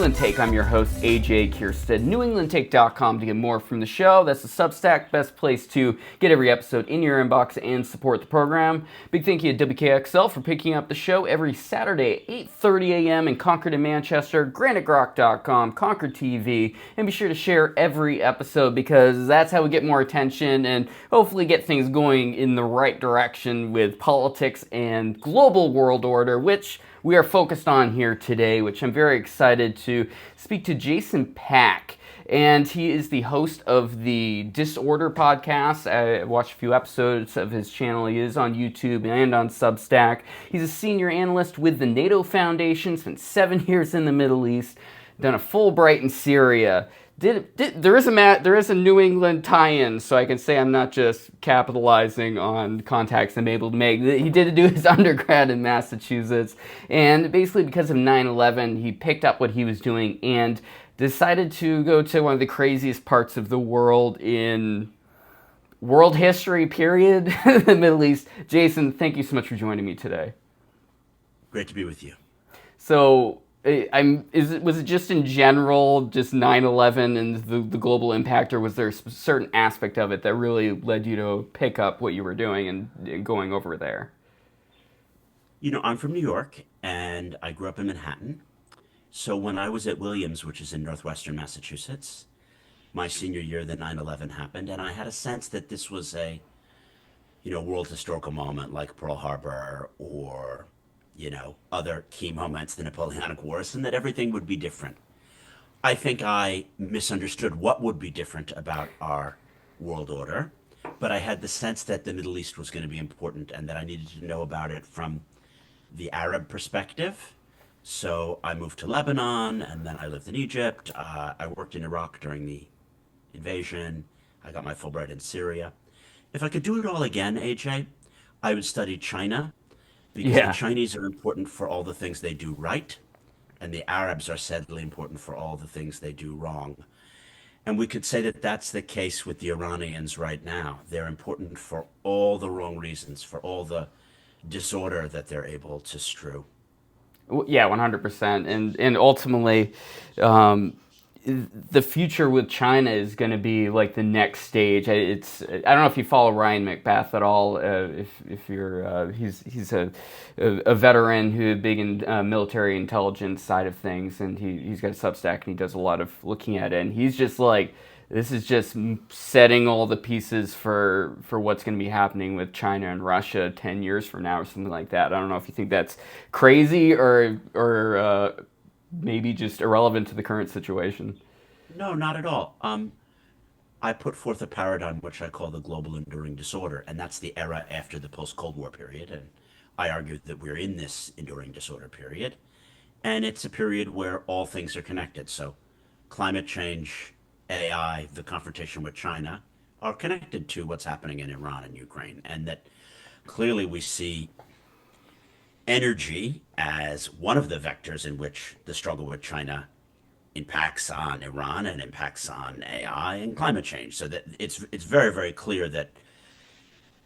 England Take. I'm your host, AJ Kierstead. NewEnglandTake.com to get more from the show. That's the Substack, best place to get every episode in your inbox and support the program. Big thank you to WKXL for picking up the show every Saturday at 8:30 a.m. in Concord and Manchester, GraniteGrock.com, Concord TV, and be sure to share every episode because that's how we get more attention and hopefully get things going in the right direction with politics and global world order, which we are focused on here today, which I'm very excited to speak to Jason Pack. And he is the host of the Disorder podcast. I watched a few episodes of his channel. He is on YouTube and on Substack. He's a senior analyst with the NATO Foundation, spent 7 years in the Middle East, done a Fulbright in Syria. There is a New England tie-in, so I can say I'm not just capitalizing on contacts I'm able to make. He did do his undergrad in Massachusetts, and basically because of 9/11, he picked up what he was doing and decided to go to one of the craziest parts of the world in world history, period, the Middle East. Jason, thank you so much for joining me today. Great to be with you. So, was it just in general, just 9/11 and the global impact, or was there a certain aspect of it that really led you to pick up what you were doing and going over there? You know, I'm from New York and I grew up in Manhattan. So when I was at Williams, which is in northwestern Massachusetts, my senior year, the 9/11 happened, and I had a sense that this was a, world historical moment like Pearl Harbor or other key moments, the Napoleonic Wars, and that everything would be different. I think I misunderstood what would be different about our world order, but I had the sense that the Middle East was going to be important and that I needed to know about it from the Arab perspective. So I moved to Lebanon, and then I lived in Egypt. I worked in Iraq during the invasion. I got my Fulbright in Syria. If I could do it all again, AJ, I would study China, because the Chinese are important for all the things they do right, and the Arabs are sadly important for all the things they do wrong. And we could say that that's the case with the Iranians right now. They're important for all the wrong reasons, for all the disorder that they're able to strew. Yeah, 100%. And ultimately, the future with China is going to be like the next stage. I don't know if you follow Ryan McBath at all. If you're he's a veteran who's big in military intelligence side of things, and he's got a Substack and he does a lot of looking at it. And he's just like, this is just setting all the pieces for what's going to be happening with China and Russia 10 years from now or something like that. I don't know if you think that's crazy or maybe just irrelevant to the current situation. No, not at all. I put forth a paradigm which I call the global enduring disorder, and that's the era after the post-Cold War period. And I argue that we're in this enduring disorder period, and it's a period where all things are connected. So climate change, AI, the confrontation with China are connected to what's happening in Iran and Ukraine, and that clearly we see energy as one of the vectors in which the struggle with China impacts on Iran and impacts on AI and climate change. So that it's very, very clear that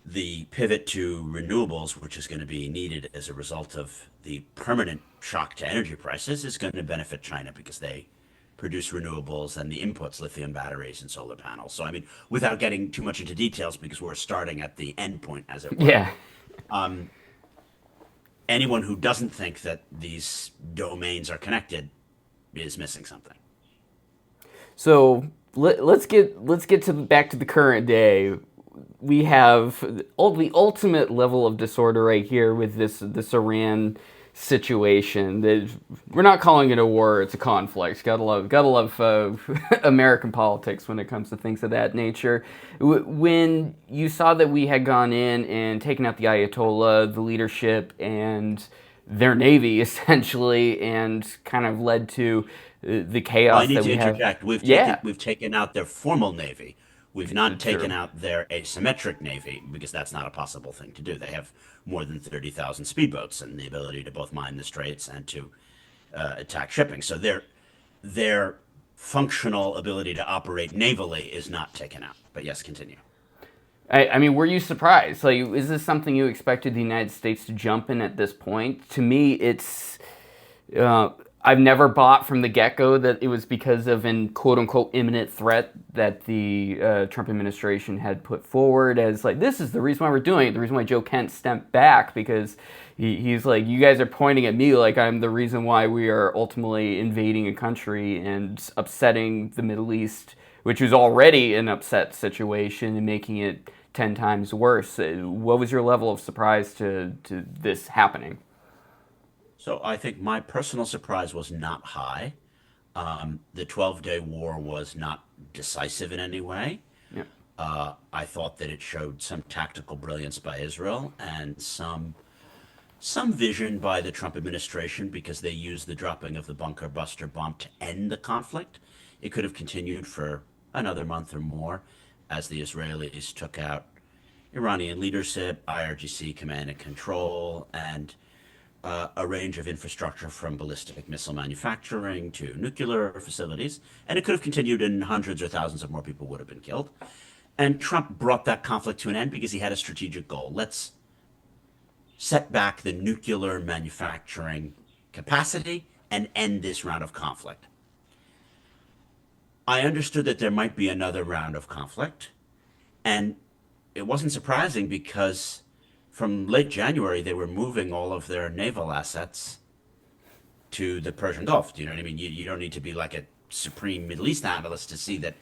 the pivot to renewables, which is going to be needed as a result of the permanent shock to energy prices, is going to benefit China because they produce renewables and the inputs, lithium batteries and solar panels. So, I mean, without getting too much into details, because we're starting at the end point, as it were. Yeah. Anyone who doesn't think that these domains are connected is missing something. So let's get to back to the current day. We have the ultimate level of disorder right here with this Iran situation. We're not calling it a war; it's a conflict. Gotta love American politics when it comes to things of that nature. When you saw that we had gone in and taken out the Ayatollah, the leadership, and their navy essentially, and kind of led to the chaos I need that to we have. interject. We've taken out their formal navy. We've not taken True. out their asymmetric navy because that's not a possible thing to do. They have more than 30,000 speedboats and the ability to both mine the straits and to attack shipping. So their functional ability to operate navally is not taken out. But yes, continue. I mean, were you surprised? Like, is this something you expected the United States to jump in at this point? To me, it's I've never bought from the get-go that it was because of an quote-unquote imminent threat that the Trump administration had put forward as like, this is the reason why we're doing it. The reason why Joe Kent stepped back, because he's like, you guys are pointing at me like I'm the reason why we are ultimately invading a country and upsetting the Middle East, which was already an upset situation, and making it 10 times worse. What was your level of surprise to this happening? So I think my personal surprise was not high. The 12-day war was not decisive in any way. Yeah. I thought that it showed some tactical brilliance by Israel and some vision by the Trump administration because they used the dropping of the bunker buster bomb to end the conflict. It could have continued for another month or more as the Israelis took out Iranian leadership, IRGC command and control, and a range of infrastructure from ballistic missile manufacturing to nuclear facilities. And it could have continued, and hundreds or thousands of more people would have been killed. And Trump brought that conflict to an end because he had a strategic goal. Let's set back the nuclear manufacturing capacity and end this round of conflict. I understood that there might be another round of conflict, and it wasn't surprising because from late January they were moving all of their naval assets to the Persian Gulf. Do you know what I mean? You don't need to be like a supreme Middle East analyst to see that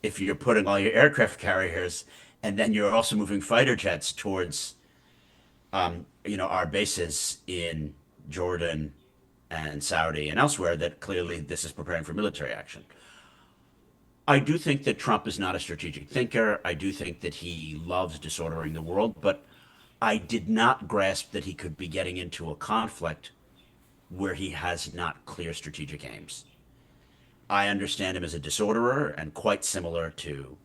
if you're putting all your aircraft carriers and then you're also moving fighter jets towards our bases in Jordan and Saudi and elsewhere, that clearly this is preparing for military action. I do think that Trump is not a strategic thinker. I do think that he loves disordering the world, but I did not grasp that he could be getting into a conflict where he has not clear strategic aims. I understand him as a disorderer and quite similar to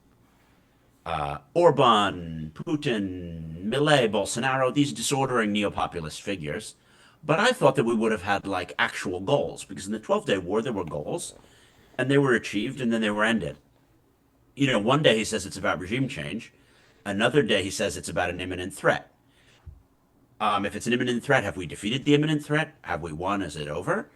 Orban, Putin, Milei, Bolsonaro, these disordering neo-populist figures. But I thought that we would have had like actual goals because in the 12-day war there were goals and they were achieved and then they were ended. One day he says it's about regime change. Another day he says it's about an imminent threat. If it's an imminent threat, have we defeated the imminent threat? Have we won? Is it over?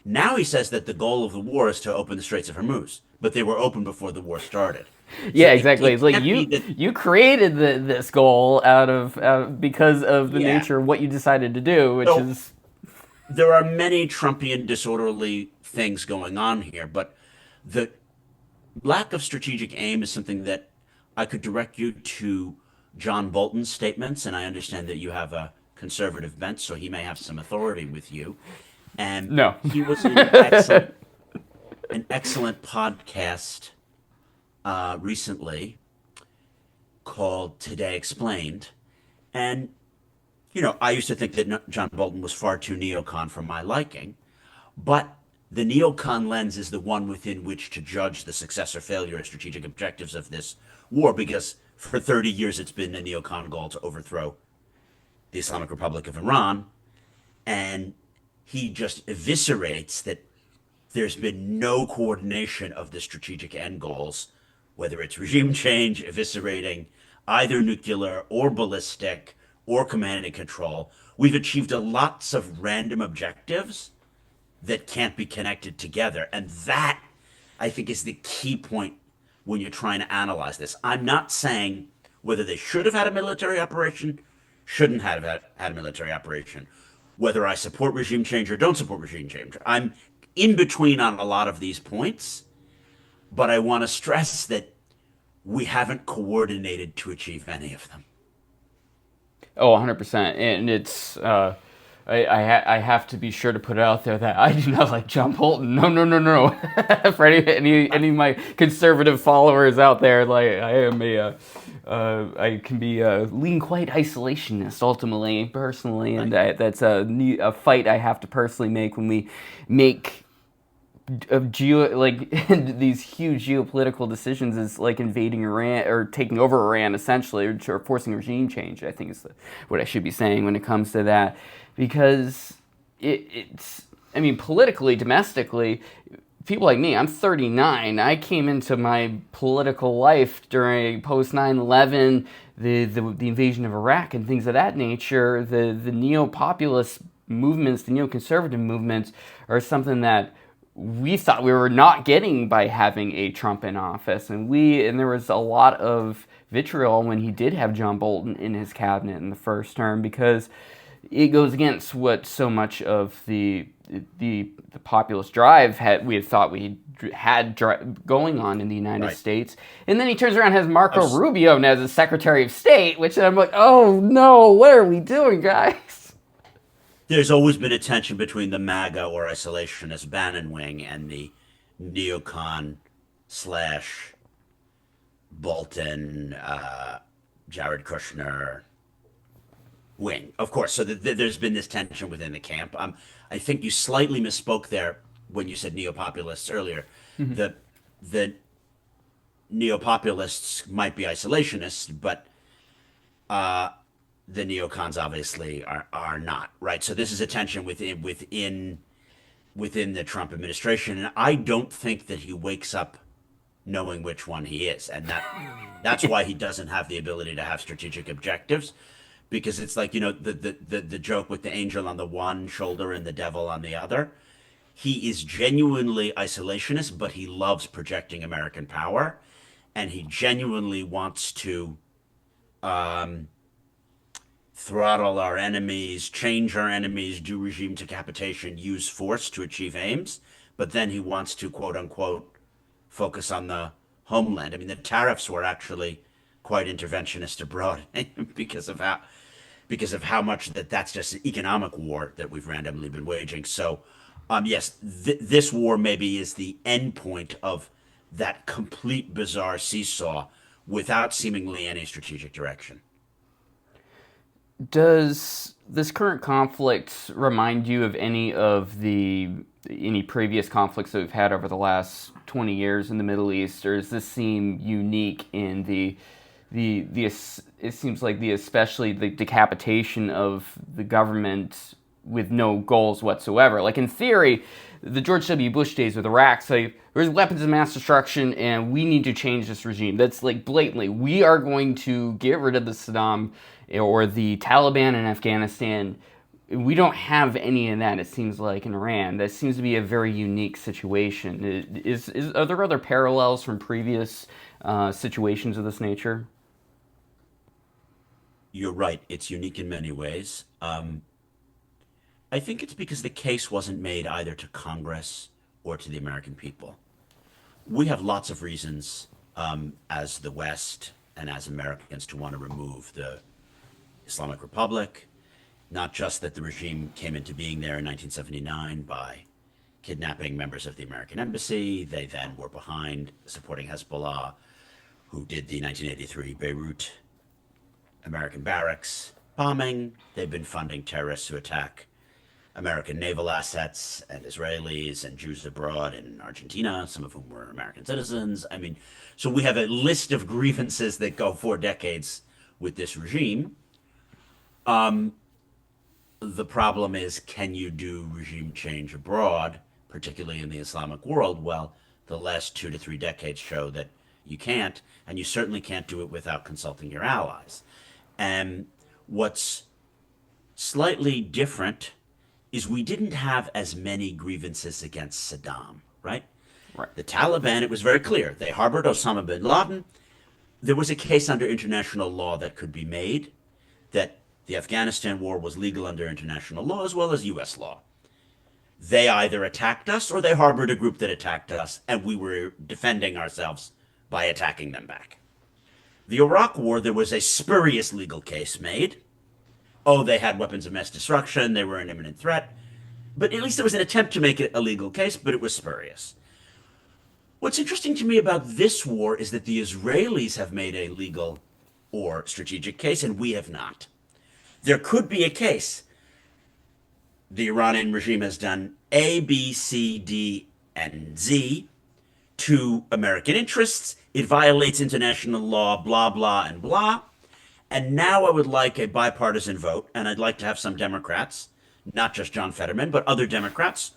Now he says that the goal of the war is to open the Straits of Hormuz, but they were open before the war started. So Yeah, exactly. It's like can't be that. you created this goal out of because of the Yeah. nature of what you decided to do, which So is there are many Trumpian disorderly things going on here, but the lack of strategic aim is something that I could direct you to John Bolton's statements, and I understand that you have a conservative bent, so he may have some authority with you. And no. he was in an excellent podcast recently called Today Explained. And, I used to think that John Bolton was far too neocon for my liking, but the neocon lens is the one within which to judge the success or failure of strategic objectives of this war, because for 30 years it's been a neocon goal to overthrow the Islamic Republic of Iran. And he just eviscerates that there's been no coordination of the strategic end goals, whether it's regime change, eviscerating either nuclear or ballistic or command and control. We've achieved lots of random objectives that can't be connected together. And that, I think, is the key point when you're trying to analyze this. I'm not saying whether they should have had a military operation, shouldn't have had a military operation, whether I support regime change or don't support regime change. I'm in between on a lot of these points, but I want to stress that we haven't coordinated to achieve any of them. Oh, 100%. And it's I have to be sure to put it out there that I do not like John Bolton. No, no, no, no. For any of my conservative followers out there, like I can be lean quite isolationist ultimately, personally, and that's a fight I have to personally make when we make these huge geopolitical decisions, is like invading Iran or taking over Iran essentially, or forcing regime change. I think is what I should be saying when it comes to that, because it's I mean, politically, domestically, people like me, I'm 39. I came into my political life during post 9/11, the invasion of Iraq and things of that nature. The neo-populist movements, the neoconservative movements, are something that we thought we were not getting by having a Trump in office, and there was a lot of vitriol when he did have John Bolton in his cabinet in the first term because it goes against what so much of the populist drive we had thought we had going on in the United Right. States. And then he turns around and has Marco Abs- Rubio as his Secretary of State, which I'm like, oh no, what are we doing, guys? There's always been a tension between the MAGA or isolationist Bannon wing and the neocon slash Bolton, Jared Kushner wing, of course. So there's been this tension within the camp. I think you slightly misspoke there when you said neo-populists earlier. The the neo-populists might be isolationists, but the neocons obviously are not, right? So this is a tension within the Trump administration, and I don't think that he wakes up knowing which one he is, and that's why he doesn't have the ability to have strategic objectives, because it's like, the joke with the angel on the one shoulder and the devil on the other. He is genuinely isolationist, but he loves projecting American power, and he genuinely wants to throttle our enemies, change our enemies, do regime decapitation, use force to achieve aims. But then he wants to, quote unquote, focus on the homeland. I mean, the tariffs were actually quite interventionist abroad because of how much that's just an economic war that we've randomly been waging. So, yes, this war maybe is the end point of that complete bizarre seesaw without seemingly any strategic direction. Does this current conflict remind you of any previous conflicts that we've had over the last 20 years in the Middle East, or does this seem unique in it seems like especially the decapitation of the government with no goals whatsoever? Like in theory, the George W. Bush days with Iraq say there's weapons of mass destruction and we need to change this regime. That's like blatantly, we are going to get rid of the Saddam or the Taliban in Afghanistan. We don't have any of that, it seems like, in Iran. That seems to be a very unique situation. Are there other parallels from previous situations of this nature? You're right. It's unique in many ways. I think it's because the case wasn't made either to Congress or to the American people. We have lots of reasons, as the West and as Americans, to want to remove the Islamic Republic. Not just that the regime came into being there in 1979 by kidnapping members of the American embassy. They then were behind supporting Hezbollah, who did the 1983 Beirut American barracks bombing. They've been funding terrorists who attack American naval assets and Israelis and Jews abroad in Argentina, some of whom were American citizens. I mean, so we have a list of grievances that go for decades with this regime. The problem is, can you do regime change abroad, particularly in the Islamic world? Well, the last 2 to 3 decades show that you can't, and you certainly can't do it without consulting your allies. And what's slightly different is we didn't have as many grievances against Saddam, right? Right. The Taliban, it was very clear. They harbored Osama bin Laden. There was a case under international law that could be made that the Afghanistan war was legal under international law as well as U.S. law. They either attacked us or they harbored a group that attacked us, and we were defending ourselves by attacking them back. The Iraq war, there was a spurious legal case made. Oh, they had weapons of mass destruction, they were an imminent threat. But at least there was an attempt to make it a legal case, but it was spurious. What's interesting to me about this war is that the Israelis have made a legal or strategic case, and we have not. There could be a case. The Iranian regime has done A, B, C, D, and Z to American interests. It violates international law, blah, blah, and blah. And now I would like a bipartisan vote, and I'd like to have some Democrats, not just John Fetterman, but other Democrats,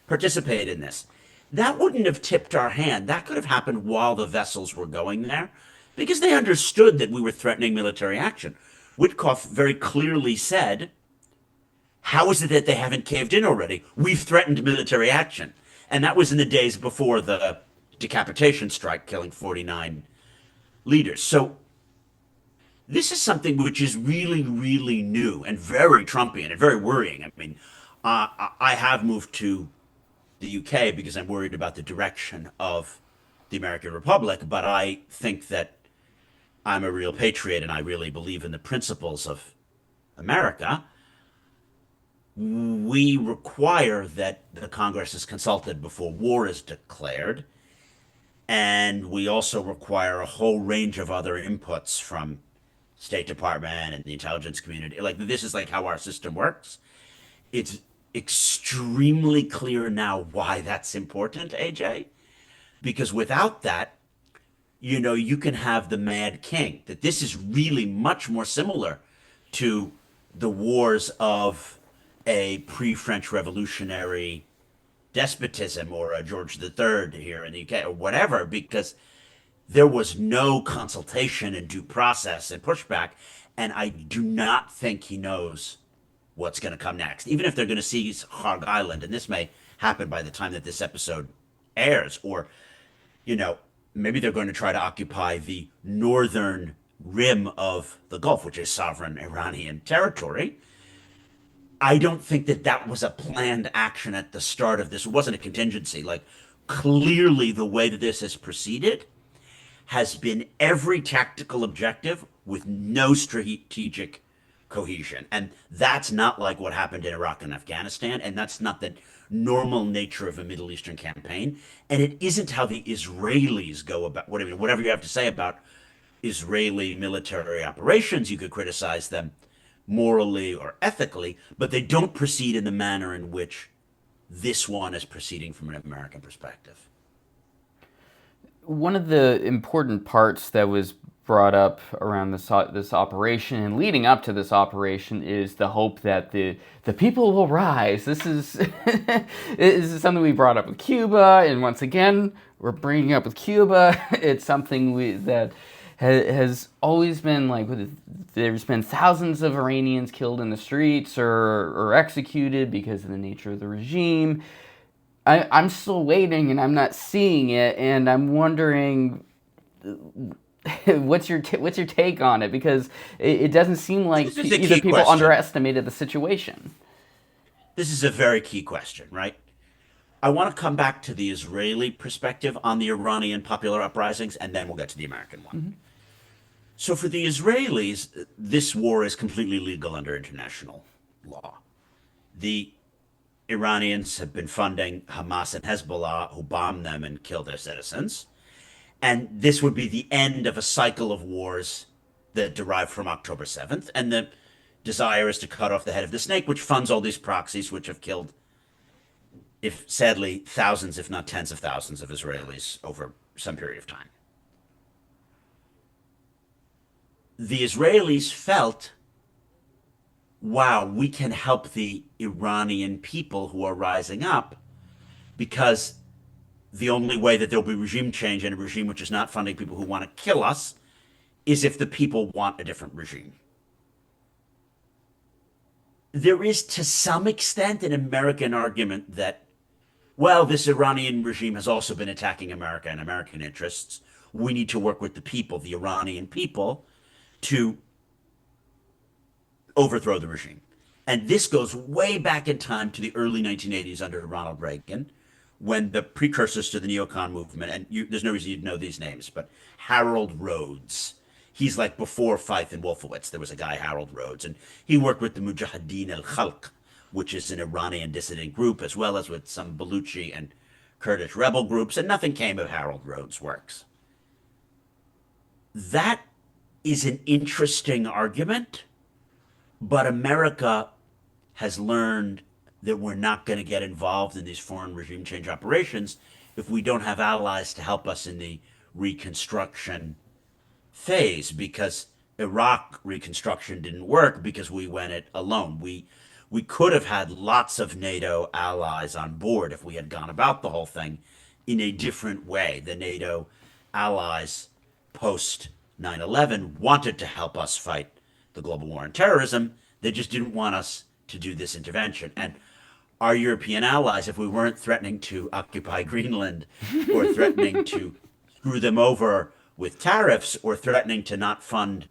participate in this. That wouldn't have tipped our hand. That could have happened while the vessels were going there, because they understood that we were threatening military action. Witkoff very clearly said, How is it that they haven't caved in already? We've threatened military action. And that was in the days before the decapitation strike, killing 49 leaders. So this is something which is really, really new and very Trumpian and very worrying. I mean, I have moved to the UK because I'm worried about the direction of the American Republic, but I think that I'm a real patriot and I really believe in the principles of America. We require that the Congress is consulted before war is declared, and we also require a whole range of other inputs from State Department and the intelligence community. Like this is like how our system works. It's extremely clear now why that's important, AJ, because without that, you can have the Mad King. That this is really much more similar to the wars of a pre-French revolutionary despotism or a George III here in the UK or whatever, because there was no consultation and due process and pushback. And I do not think he knows what's going to come next. Even if they're going to seize Hog Island, and this may happen by the time that this episode airs, or, you know, maybe they're going to try to occupy the northern rim of the Gulf, which is sovereign Iranian territory. I don't think that that was a planned action at the start of this. It wasn't a contingency. Like, clearly, the way that this has proceeded has been every tactical objective with no strategic cohesion. And that's not like what happened in Iraq and Afghanistan. And that's not the normal nature of a Middle Eastern campaign. And it isn't how the Israelis go about whatever you have to say about Israeli military operations. You could criticize them morally or ethically, but they don't proceed in the manner in which this one is proceeding from an American perspective. One of the important parts that was brought up around this operation and leading up to this operation is the hope that the people will rise. This is this is something we brought up with Cuba, and once again we're bringing up with Cuba. It's something that has always been like, there's been thousands of Iranians killed in the streets or executed because of the nature of the regime. I'm still waiting and I'm not seeing it, and I'm wondering what's your take on it, because it doesn't seem like either people question. underestimated the situation. This is a very key question, right? I want to come back to the Israeli perspective on the Iranian popular uprisings, and then we'll get to the American one. Mm-hmm. So for the Israelis, this war is completely legal under international law. The Iranians have been funding Hamas and Hezbollah, who bomb them and kill their citizens. And this would be the end of a cycle of wars that derive from October 7th. And the desire is to cut off the head of the snake, which funds all these proxies, which have killed, if sadly, thousands, if not tens of thousands of Israelis over some period of time. The Israelis felt, wow, we can help the Iranian people who are rising up, because the only way that there'll be regime change in a regime which is not funding people who want to kill us is if the people want a different regime. There is, to some extent, an American argument that, well, this Iranian regime has also been attacking America and American interests. We need to work with the people, the Iranian people, to overthrow the regime. And this goes way back in time to the early 1980s under Ronald Reagan, when the precursors to the neocon movement, and there's no reason you'd know these names, but Harold Rhodes, he's like before Feith and Wolfowitz, there was a guy, Harold Rhodes, and he worked with the Mujahideen al-Khalq, which is an Iranian dissident group, as well as with some Baluchi and Kurdish rebel groups, and nothing came of Harold Rhodes' works. That is an interesting argument, but America has learned that we're not going to get involved in these foreign regime change operations if we don't have allies to help us in the reconstruction phase, because Iraq reconstruction didn't work because we went it alone. We could have had lots of NATO allies on board if we had gone about the whole thing in a different way. The NATO allies post 9/11 wanted to help us fight the global war on terrorism. They just didn't want us to do this intervention. And our European allies, if we weren't threatening to occupy Greenland or threatening to screw them over with tariffs or threatening to not fund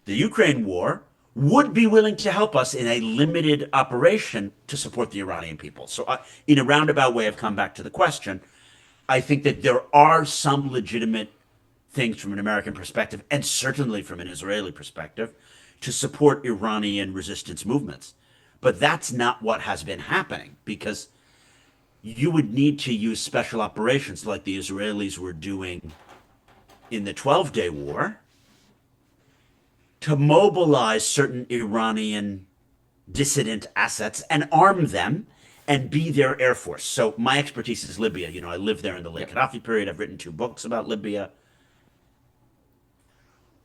the Ukraine war, would be willing to help us in a limited operation to support the Iranian people. So, in a roundabout way, I've come back to the question. I think that there are some legitimate things from an American perspective, and certainly from an Israeli perspective, to support Iranian resistance movements. But that's not what has been happening, because you would need to use special operations like the Israelis were doing in the 12-day war to mobilize certain Iranian dissident assets and arm them and be their air force. So my expertise is Libya. I lived there in the late Gaddafi period. I've written 2 books about Libya.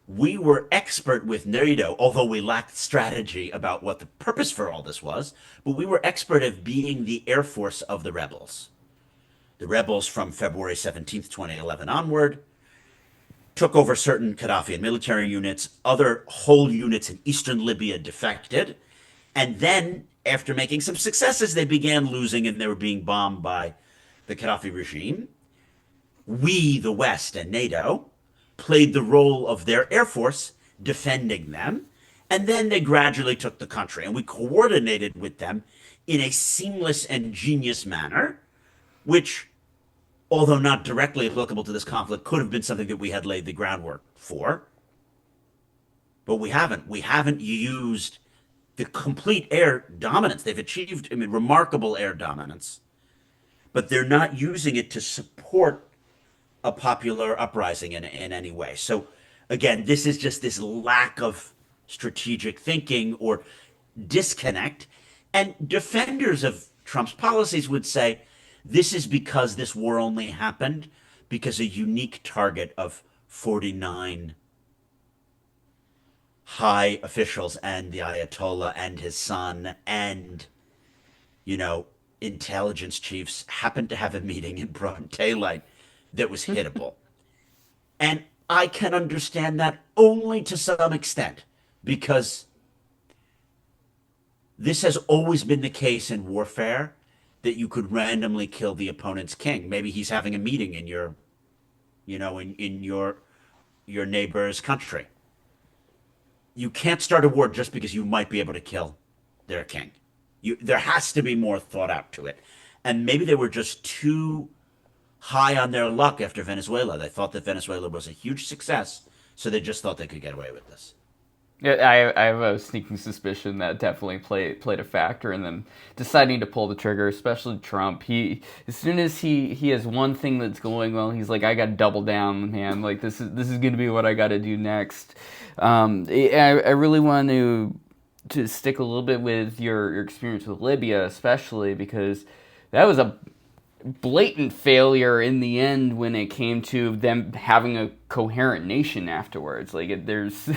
We were expert with NATO, although we lacked strategy about what the purpose for all this was, but we were expert at being the air force of the rebels. The rebels from February 17th, 2011 onward took over certain Gaddafian military units. Other whole units in eastern Libya defected. And then, after making some successes, they began losing and they were being bombed by the Gaddafi regime. We, the West and NATO, played the role of their air force defending them. And then they gradually took the country. And we coordinated with them in a seamless and genius manner, which, although not directly applicable to this conflict, could have been something that we had laid the groundwork for. But we haven't. We haven't used the complete air dominance. They've achieved, remarkable air dominance, but they're not using it to support a popular uprising in any way. So again, this is just this lack of strategic thinking or disconnect. And defenders of Trump's policies would say this is because this war only happened because a unique target of 49 high officials and the Ayatollah and his son and, intelligence chiefs happened to have a meeting in broad daylight that was hittable. And I can understand that only to some extent, because this has always been the case in warfare, that you could randomly kill the opponent's king. Maybe he's having a meeting in your, in your neighbor's country. You can't start a war just because you might be able to kill their king. There has to be more thought out to it. And maybe they were just too high on their luck after Venezuela. They thought that Venezuela was a huge success, so they just thought they could get away with this. Yeah, I have a sneaking suspicion that definitely played a factor in them deciding to pull the trigger, especially Trump. As soon as he has one thing that's going well, he's like, I got to double down, man. Like this is going to be what I got to do next. I really want to stick a little bit with your experience with Libya, especially because that was a blatant failure in the end when it came to them having a coherent nation afterwards. There's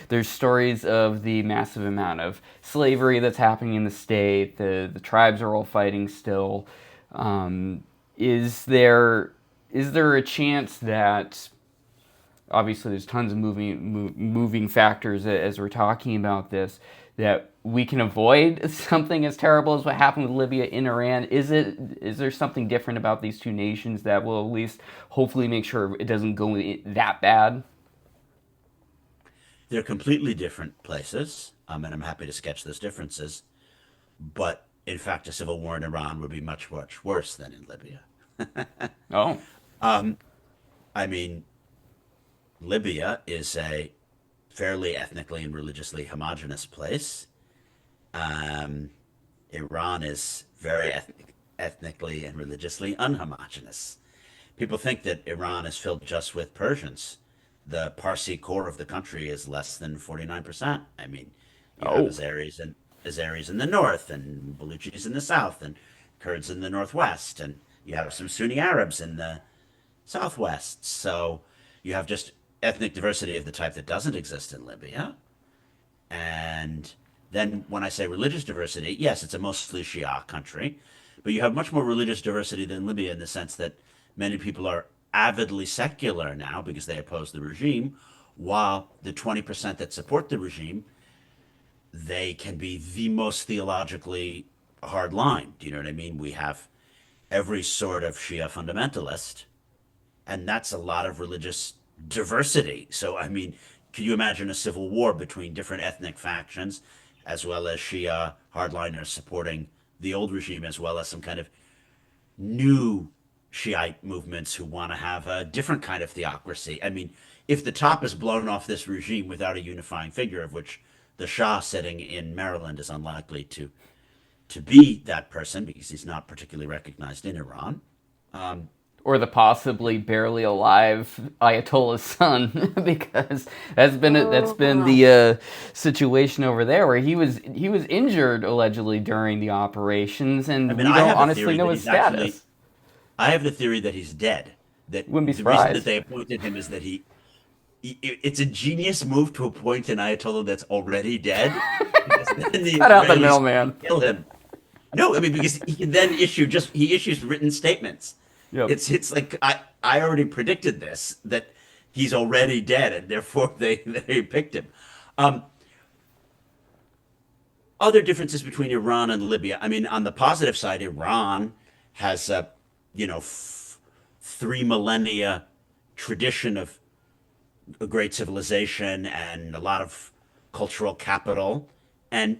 there's stories of the massive amount of slavery that's happening in the state. The tribes are all fighting still. Is there a chance that, obviously there's tons of moving factors as we're talking about this, that we can avoid something as terrible as what happened with Libya in Iran? Is there something different about these two nations that will at least hopefully make sure it doesn't go that bad? They're completely different places, and I'm happy to sketch those differences. But in fact, a civil war in Iran would be much, much worse than in Libya. Oh. I mean, Libya is a fairly ethnically and religiously homogenous place. Iran is very ethnically and religiously unhomogenous. People think that Iran is filled just with Persians. The Parsi core of the country is less than 49%. You have Azeris in the north, and Baluchis in the south, and Kurds in the northwest, and you have some Sunni Arabs in the southwest. So you have just ethnic diversity of the type that doesn't exist in Libya. And then when I say religious diversity, yes, it's a mostly Shia country, but you have much more religious diversity than Libya in the sense that many people are avidly secular now because they oppose the regime, while the 20% that support the regime, they can be the most theologically hard line. Do you know what I mean? We have every sort of Shia fundamentalist, and that's a lot of religious diversity. So, I mean, can you imagine a civil war between different ethnic factions, as well as Shia hardliners supporting the old regime, as well as some kind of new Shiite movements who want to have a different kind of theocracy? I mean, if the top is blown off this regime without a unifying figure, of which the Shah sitting in Maryland is unlikely to be that person because he's not particularly recognized in Iran. Or the possibly barely alive Ayatollah's son, because that's been the situation over there, where he was injured allegedly during the operations, and I mean, we I don't have a honestly theory know that his he's actually. status. I have the theory that he's dead. That Wouldn't be the reason that surprised. they appointed him is that it's a genius move to appoint an Ayatollah that's already dead, because then the Cut out the Israelis middleman. can kill him. No, I mean, because he can then he issues written statements. Yep. It's like I already predicted this, that he's already dead, and therefore they picked him. Um, Other differences between Iran and Libya. I mean, on the positive side, Iran has a, 3 millennia tradition of a great civilization and a lot of cultural capital. And,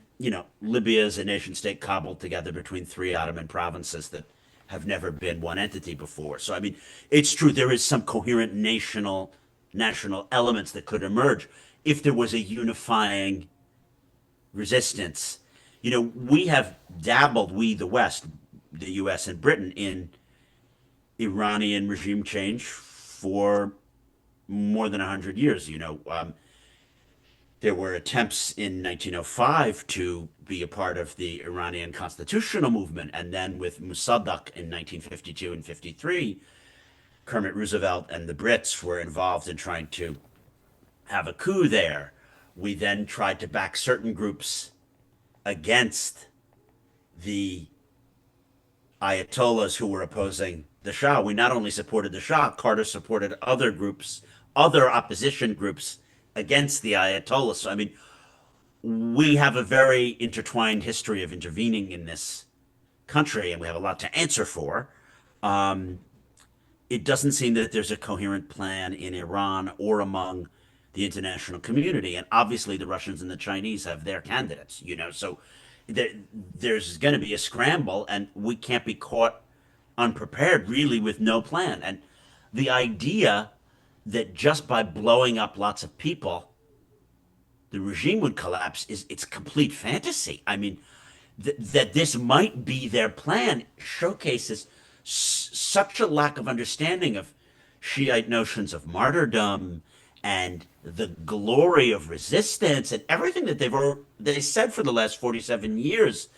Libya is a nation state cobbled together between three Ottoman provinces that have never been one entity before. So, I mean, it's true, there is some coherent national elements that could emerge if there was a unifying resistance. We have dabbled, we, the West, the US and Britain, in Iranian regime change for more than 100 years. There were attempts in 1905 to be a part of the Iranian constitutional movement, and then with Mossadegh in 1952 and 53, Kermit Roosevelt and the Brits were involved in trying to have a coup there. We then tried to back certain groups against the Ayatollahs who were opposing the Shah. We not only supported the Shah, Carter supported other groups, other opposition groups against the Ayatollah. So, I mean, we have a very intertwined history of intervening in this country, and we have a lot to answer for. It doesn't seem that there's a coherent plan in Iran or among the international community. And obviously, the Russians and the Chinese have their candidates, so there's going to be a scramble, and we can't be caught unprepared, really, with no plan. And the idea that just by blowing up lots of people, the regime would collapse it's complete fantasy. I mean, that this might be their plan showcases such a lack of understanding of Shiite notions of martyrdom and the glory of resistance and everything that they said for the last 47 years,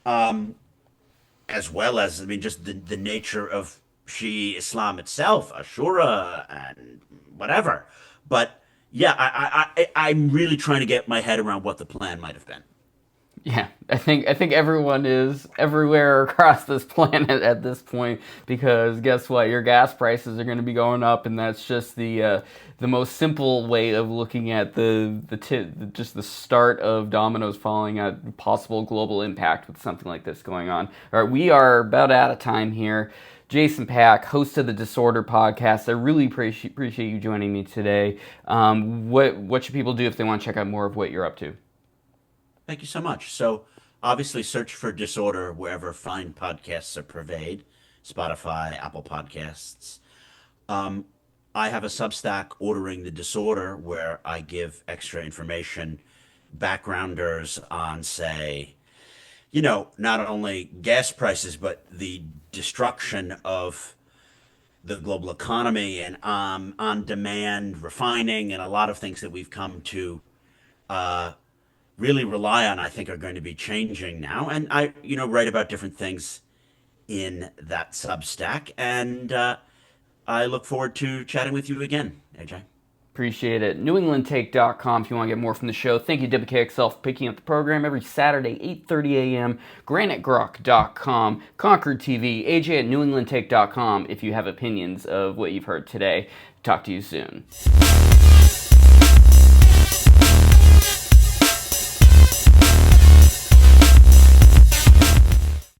as well as, I mean, just the nature of Shi'i Islam itself, Ashura and whatever. But yeah, I'm really trying to get my head around what the plan might have been. Yeah, I think everyone is everywhere across this planet at this point, because guess what? Your gas prices are going to be going up, and that's just the most simple way of looking at just the start of dominoes falling at possible global impact with something like this going on. All right, we are about out of time here. Jason Pack, host of the Disorder podcast. I really appreciate you joining me today. What should people do if they want to check out more of what you're up to? Thank you so much. So obviously search for Disorder wherever fine podcasts are purveyed, Spotify, Apple Podcasts. I have a Substack, Ordering the Disorder, where I give extra information, backgrounders on, say, not only gas prices, but the destruction of the global economy and on-demand refining and a lot of things that we've come to really rely on, I think, are going to be changing now. And I, write about different things in that Substack. And I look forward to chatting with you again, AJ. Appreciate it. NewEnglandTake.com if you want to get more from the show. Thank you, WKXL, for picking up the program every Saturday, 8:30 a.m. GraniteGrock.com, Concord TV, AJ at NewEnglandTake.com if you have opinions of what you've heard today. Talk to you soon.